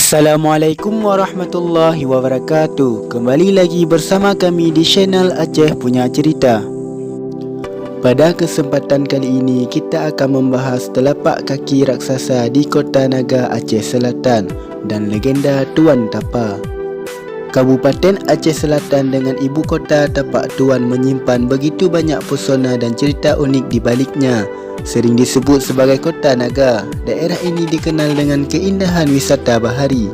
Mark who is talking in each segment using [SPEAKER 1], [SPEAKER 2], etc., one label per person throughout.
[SPEAKER 1] Assalamualaikum warahmatullahi wabarakatuh. Kembali lagi bersama kami di channel Aceh Punya Cerita. Pada kesempatan kali ini kita akan membahas telapak kaki raksasa di Kota Naga, Aceh Selatan dan legenda Tuan Tapa. Kabupaten Aceh Selatan dengan ibu kota Tapak Tuan menyimpan begitu banyak pesona dan cerita unik di baliknya. Sering disebut sebagai Kota Naga, daerah ini dikenal dengan keindahan wisata bahari.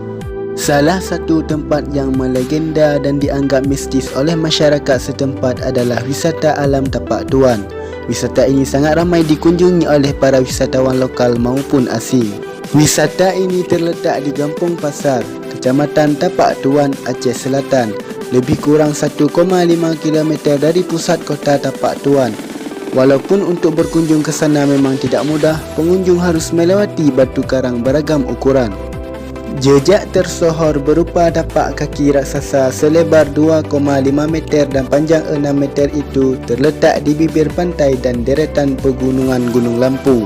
[SPEAKER 1] Salah satu tempat yang melegenda dan dianggap mistis oleh masyarakat setempat adalah wisata alam Tapak Tuan. Wisata ini sangat ramai dikunjungi oleh para wisatawan lokal maupun asing. Wisata ini terletak di Gampung Pasar, Kecamatan Tapak Tuan, Aceh Selatan, lebih kurang 1,5 km dari pusat kota Tapak Tuan. Walaupun untuk berkunjung ke sana memang tidak mudah, pengunjung harus melewati batu karang beragam ukuran. Jejak tersohor berupa tapak kaki raksasa selebar 2,5 meter dan panjang 6 meter itu terletak di bibir pantai dan deretan pegunungan Gunung Lampu.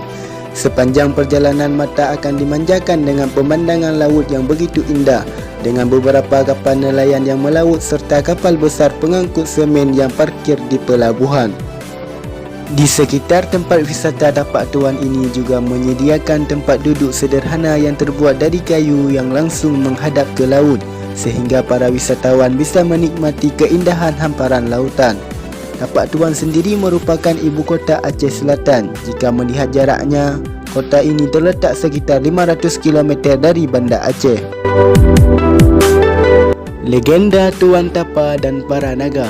[SPEAKER 1] Sepanjang perjalanan mata akan dimanjakan dengan pemandangan laut yang begitu indah, dengan beberapa kapal nelayan yang melaut serta kapal besar pengangkut semen yang parkir di pelabuhan. Di sekitar tempat wisata Tapak Tuan ini juga menyediakan tempat duduk sederhana yang terbuat dari kayu yang langsung menghadap ke laut, sehingga para wisatawan bisa menikmati keindahan hamparan lautan. Tapak Tuan sendiri merupakan ibu kota Aceh Selatan. Jika melihat jaraknya, kota ini terletak sekitar 500 km dari Banda Aceh. Legenda Tuan Tapa dan para naga.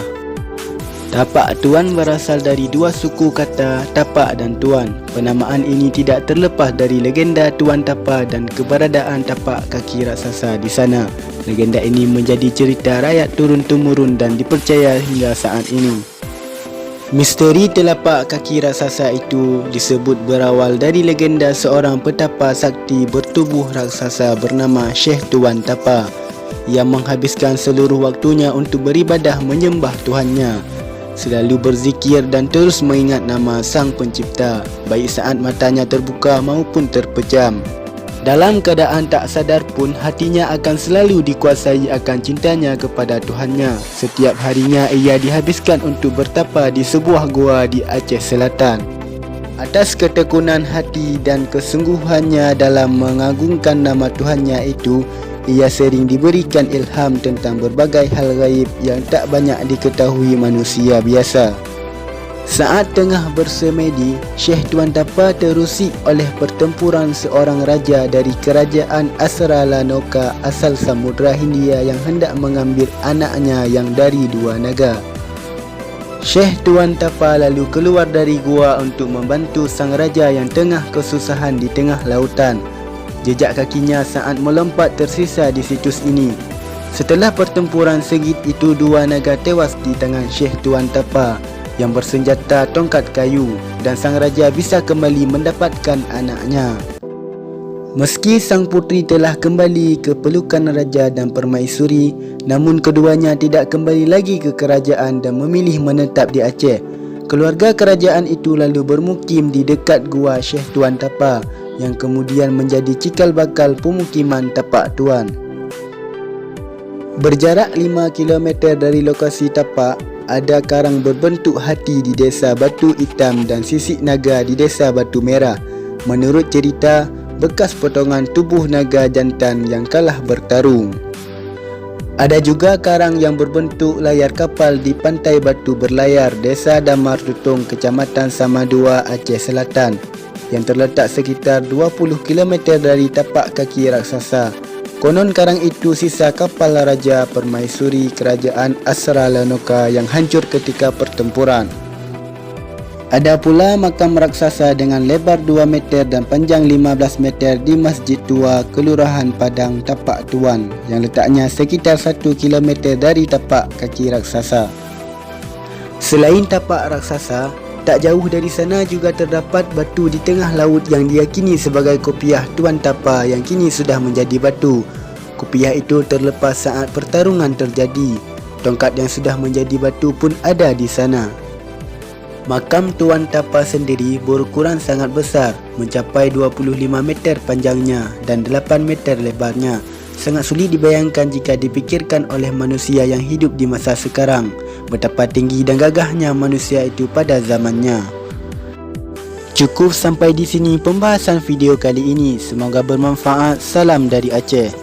[SPEAKER 1] Tapak Tuan berasal dari dua suku kata Tapak dan Tuan. Penamaan ini tidak terlepas dari legenda Tuan Tapa dan keberadaan tapak kaki raksasa di sana. Legenda ini menjadi cerita rakyat turun-temurun dan dipercaya hingga saat ini. Misteri telapak kaki raksasa itu disebut berawal dari legenda seorang petapa sakti bertubuh raksasa bernama Syekh Tuan Tapa yang menghabiskan seluruh waktunya untuk beribadah menyembah Tuhannya. Selalu berzikir dan terus mengingat nama Sang Pencipta, baik saat matanya terbuka maupun terpejam. Dalam keadaan tak sadar pun, hatinya akan selalu dikuasai akan cintanya kepada Tuhannya. Setiap harinya ia dihabiskan untuk bertapa di sebuah gua di Aceh Selatan. Atas ketekunan hati dan kesungguhannya dalam mengagungkan nama Tuhannya itu, ia sering diberikan ilham tentang berbagai hal gaib yang tak banyak diketahui manusia biasa. Saat tengah bersemedi, Syekh Tuan Tapa terusik oleh pertempuran seorang raja dari kerajaan Asralanoka asal Samudra Hindia yang hendak mengambil anaknya yang dari dua naga. Syekh Tuan Tapa lalu keluar dari gua untuk membantu sang raja yang tengah kesusahan di tengah lautan. Jejak kakinya saat melompat tersisa di situs ini. Setelah pertempuran sengit itu, dua naga tewas di tangan Syekh Tuan Tapa yang bersenjata tongkat kayu, dan sang raja bisa kembali mendapatkan anaknya. Meski sang putri telah kembali ke pelukan raja dan permaisuri, namun keduanya tidak kembali lagi ke kerajaan dan memilih menetap di Aceh. Keluarga kerajaan itu lalu bermukim di dekat gua Syekh Tuan Tapa yang kemudian menjadi cikal bakal pemukiman Tapak Tuan. Berjarak 5 km dari lokasi tapak, ada karang berbentuk hati di desa Batu Hitam dan sisik naga di desa Batu Merah. Menurut cerita, bekas potongan tubuh naga jantan yang kalah bertarung. Ada juga karang yang berbentuk layar kapal di Pantai Batu Berlayar, Desa Damar Tutung, Kecamatan Samadua, Aceh Selatan, yang terletak sekitar 20 km dari tapak kaki raksasa. Konon karang itu sisa kapal Raja Permaisuri Kerajaan Asralanoka yang hancur ketika pertempuran. Ada pula makam raksasa dengan lebar 2 meter dan panjang 15 meter di Masjid Tua, Kelurahan Padang, Tapak Tuan, yang letaknya sekitar 1 km dari tapak kaki raksasa. Selain tapak raksasa, tak jauh dari sana juga terdapat batu di tengah laut yang diyakini sebagai kopiah Tuan Tapa yang kini sudah menjadi batu. Kopiah itu terlepas saat pertarungan terjadi. Tongkat yang sudah menjadi batu pun ada di sana. Makam Tuan Tapa sendiri berukuran sangat besar, mencapai 25 meter panjangnya dan 8 meter lebarnya. sangat sulit dibayangkan jika dipikirkan oleh manusia yang hidup di masa sekarang, betapa tinggi dan gagahnya manusia itu pada zamannya. Cukup sampai di sini pembahasan video kali ini. Semoga bermanfaat. Salam dari Aceh.